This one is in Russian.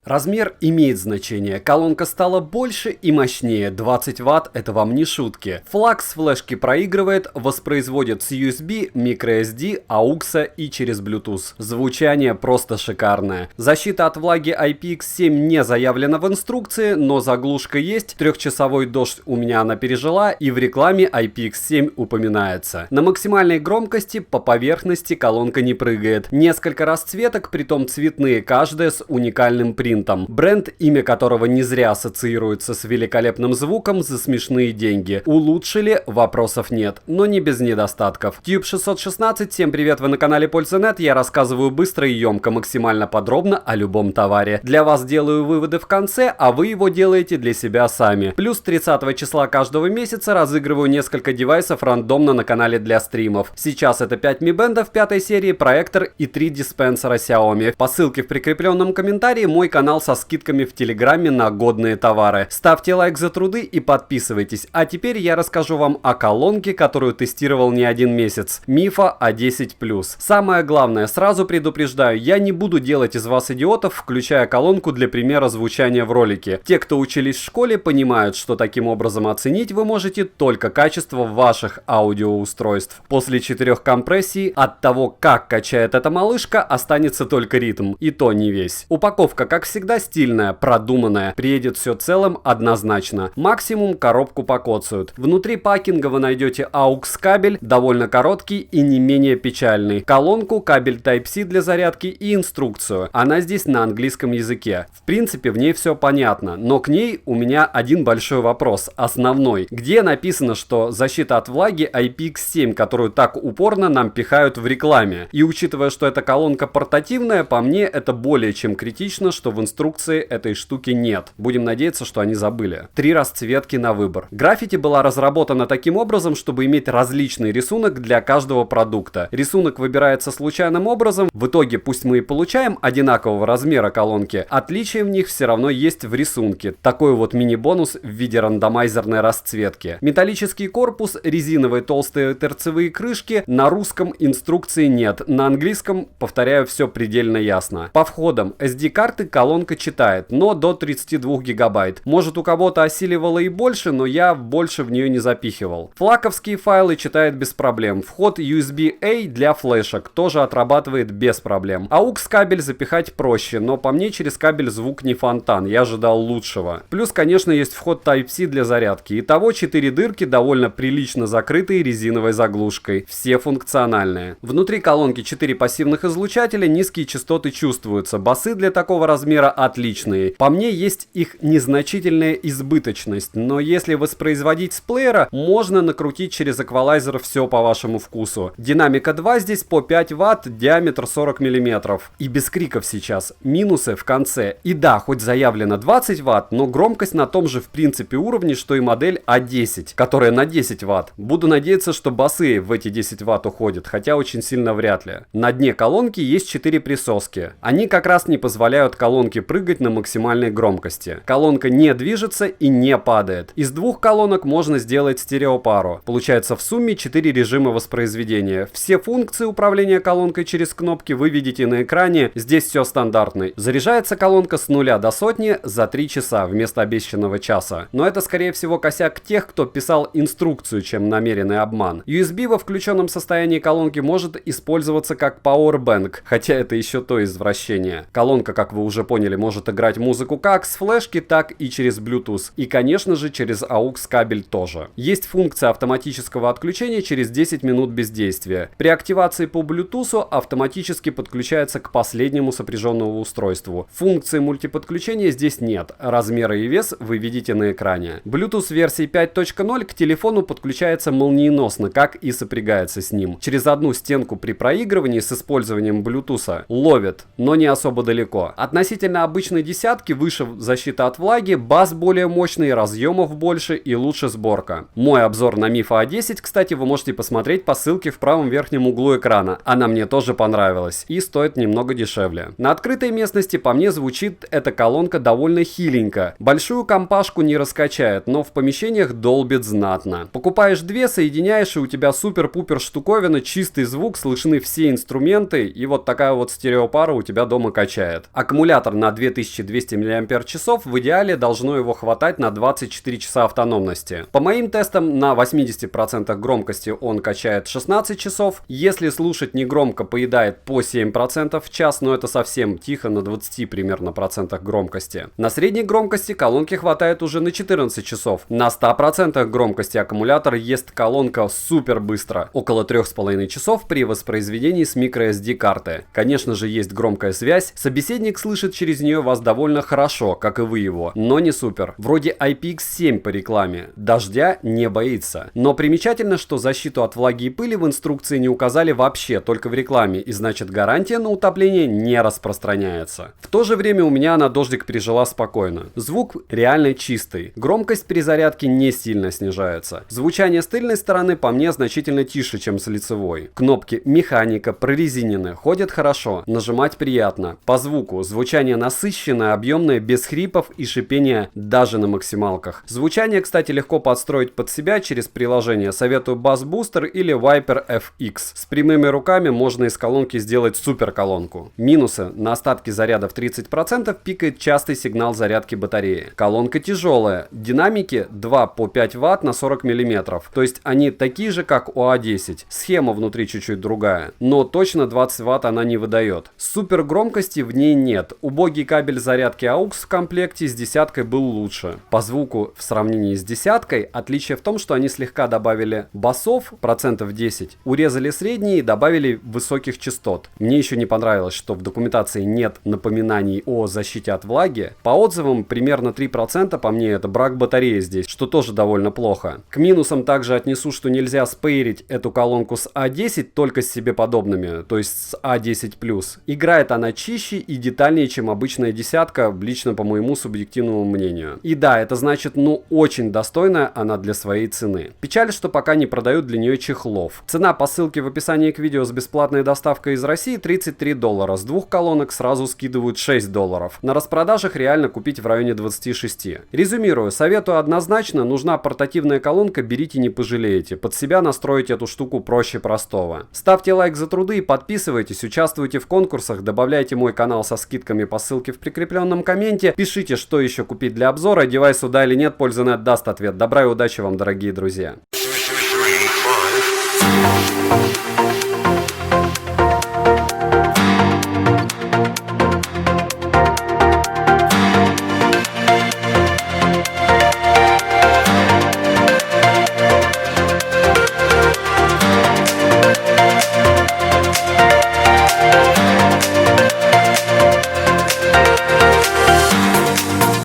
Размер имеет значение. Колонка стала больше и мощнее. 20 Вт это вам не шутки. Флаг с флешки проигрывает, воспроизводит с USB, microSD, AUX и через Bluetooth. Звучание просто шикарное. Защита от влаги IPX7 не заявлена в инструкции, но заглушка есть. 3-часовой дождь у меня она пережила, и в рекламе IPX7 упоминается. На максимальной громкости по поверхности колонка не прыгает. Несколько расцветок, притом цветные, каждая с уникальным принтом. Бренд, имя которого не зря ассоциируется с великолепным звуком за смешные деньги. Улучшили? Вопросов нет, но не без недостатков. Tube 616, всем привет, вы на канале Польза.нет, я рассказываю быстро и емко, максимально подробно о любом товаре. Для вас делаю выводы в конце, а вы его делаете для себя сами. Плюс 30 числа каждого месяца разыгрываю несколько девайсов рандомно на канале для стримов. Сейчас это 5 Mi Band 5 серии, проектор и 3 диспенсера Xiaomi. По ссылке в прикрепленном комментарии мой канал со скидками в Телеграме на годные товары. Ставьте лайк за труды и подписывайтесь. А теперь я расскажу вам о колонке, которую тестировал не один месяц. Мифа A10+. Самое главное, сразу предупреждаю, я не буду делать из вас идиотов, включая колонку для примера звучания в ролике. Те, кто учились в школе, понимают, что таким образом оценить вы можете только качество ваших аудиоустройств. После 4 компрессий от того, как качает эта малышка, останется только ритм. И то не весь. Упаковка, как всегда, стильная, продуманная. Приедет все целым однозначно. Максимум коробку покоцают. Внутри пакинга вы найдете AUX кабель, довольно короткий и не менее печальный. Колонку, кабель Type-C для зарядки и инструкцию. Она здесь на английском языке. В принципе, в ней все понятно, но к ней у меня один большой вопрос, основной. Где написано, что защита от влаги IPX7, которую так упорно нам пихают в рекламе? И учитывая, что эта колонка портативная, по мне это более чем критично, что в инструкции этой штуки нет. Будем надеяться, что они забыли. 3 расцветки на выбор. Граффити была разработана таким образом, чтобы иметь различный рисунок для каждого продукта. Рисунок выбирается случайным образом. В итоге, пусть мы и получаем одинакового размера колонки, отличие в них все равно есть в рисунке. Такой вот мини-бонус в виде рандомайзерной расцветки. Металлический корпус, резиновые толстые торцевые крышки. На русском инструкции нет. На английском, повторяю, все предельно ясно. По входам SD-карты колонка читает, но до 32 гигабайт. Может, у кого-то осиливало и больше, но я больше в нее не запихивал. Флаковские файлы читает без проблем. Вход USB-A для флешек тоже отрабатывает без проблем. AUX кабель запихать проще, но по мне через кабель звук не фонтан, я ожидал лучшего. Плюс, конечно, есть вход Type-C для зарядки. Итого 4 дырки, довольно прилично закрытые резиновой заглушкой. Все функциональные. Внутри колонки 4 пассивных излучателя, низкие частоты чувствуются. Басы для такого размера отличные. По мне есть их незначительная избыточность, но если воспроизводить с плеера, можно накрутить через эквалайзер все по вашему вкусу. Динамика 2 здесь по 5 Вт, диаметр 40 мм. И без криков сейчас. Минусы в конце. И да, хоть заявлено 20 Вт, но громкость на том же в принципе уровне, что и модель A10, которая на 10 Вт. Буду надеяться, что басы в эти 10 Вт уходят, хотя очень сильно вряд ли. На дне колонки есть 4 присоски. Они как раз не позволяют колонке прыгать на максимальной громкости. Колонка не движется и не падает. Из 2 колонок можно сделать стереопару. Получается в сумме 4 режима воспроизведения. Все функции управления колонкой через кнопки вы видите на экране. Здесь все стандартно. Заряжается колонка с 0 до 100 за 3 часа вместо обещанного часа. Но это скорее всего косяк тех, кто писал инструкцию, чем намеренный обман. USB во включенном состоянии колонки может использоваться как Powerbank, хотя это еще то извращение. Колонка, как вы уже поняли, может играть музыку как с флешки, так и через Bluetooth. И, конечно же, через AUX кабель тоже. Есть функция автоматического отключения через 10 минут бездействия. При активации по Bluetooth автоматически подключается к последнему сопряженному устройству. Функции мультиподключения здесь нет. Размеры и вес вы видите на экране. Bluetooth версии 5.0 к телефону подключается молниеносно, как и сопрягается с ним. Через одну стенку при проигрывании с использованием Bluetooth ловит, но не особо далеко. Относительно обычной десятки выше защита от влаги, бас более мощный, разъемов больше и лучше сборка. Мой обзор на Мифа A10, кстати, вы можете посмотреть по ссылке в правом верхнем углу экрана. Она мне тоже понравилась и стоит немного дешевле. На открытой местности по мне звучит эта колонка довольно хиленько. Большую компашку не раскачает, но в помещениях долбит знатно. Покупаешь 2, соединяешь, и у тебя супер-пупер штуковина, чистый звук, слышны все инструменты, и вот такая вот стереопара у тебя дома качает. Аккумулятор на 2200 мАч, в идеале должно его хватать на 24 часа автономности. По моим тестам, на 80% громкости он качает 16 часов. Если слушать негромко, поедает по 7% в час, но это совсем тихо, на 20 примерно процентах громкости. На средней громкости колонки хватает уже на 14 часов. На 100% громкости аккумулятор ест колонка супер быстро, около 3,5 часов при воспроизведении с microSD карты. Конечно же, есть громкая связь, собеседник слышит через нее вас довольно хорошо, как и вы его, но не супер. Вроде IPX7 по рекламе, дождя не боится. Но примечательно, что защиту от влаги и пыли в инструкции не указали вообще, только в рекламе, и значит гарантия на утопление не распространяется. В то же время у меня на дождик пережила спокойно. Звук реально чистый, громкость при зарядке не сильно снижается. Звучание с тыльной стороны по мне значительно тише, чем с лицевой. Кнопки механика, прорезинены, ходят хорошо, нажимать приятно. По звуку звучание насыщенное, объемное, без хрипов и шипения даже на максималках. Звучание, кстати, легко подстроить под себя через приложение. Советую Bass Booster или Viper FX. С прямыми руками можно из колонки сделать супер колонку. Минусы: на остатки заряда в 30% пикает частый сигнал зарядки батареи. Колонка тяжелая. Динамики 2 по 5 Вт на 40 мм. То есть они такие же, как у А10. Схема внутри чуть-чуть другая. Но точно 20 Вт она не выдает. Супер громкости в ней нет. Убогий кабель зарядки AUX в комплекте с десяткой был лучше. По звуку в сравнении с десяткой отличие в том, что они слегка добавили басов, процентов 10, урезали средние и добавили высоких частот. Мне еще не понравилось, что в документации нет напоминаний о защите от влаги. По отзывам примерно 3% по мне это брак батареи здесь, что тоже довольно плохо. К минусам также отнесу, что нельзя спейрить эту колонку с А10 только с себе подобными, то есть с А10+. Играет она чище и детальнее, чем обычная десятка, лично по моему субъективному мнению. И да, это значит, очень достойная она для своей цены. Печаль, что пока не продают для нее чехлов. Цена по ссылке в описании к видео с бесплатной доставкой из России $33. С двух колонок сразу скидывают $6. На распродажах реально купить в районе 26. Резюмирую, советую однозначно, нужна портативная колонка, берите, не пожалеете. Под себя настроить эту штуку проще простого. Ставьте лайк за труды и подписывайтесь, участвуйте в конкурсах, добавляйте мой канал со скидками по ссылке в прикрепленном комменте, пишите, что еще купить для обзора, девайс сюда или нет, Пользанет даст ответ. Добра и удачи вам, дорогие друзья.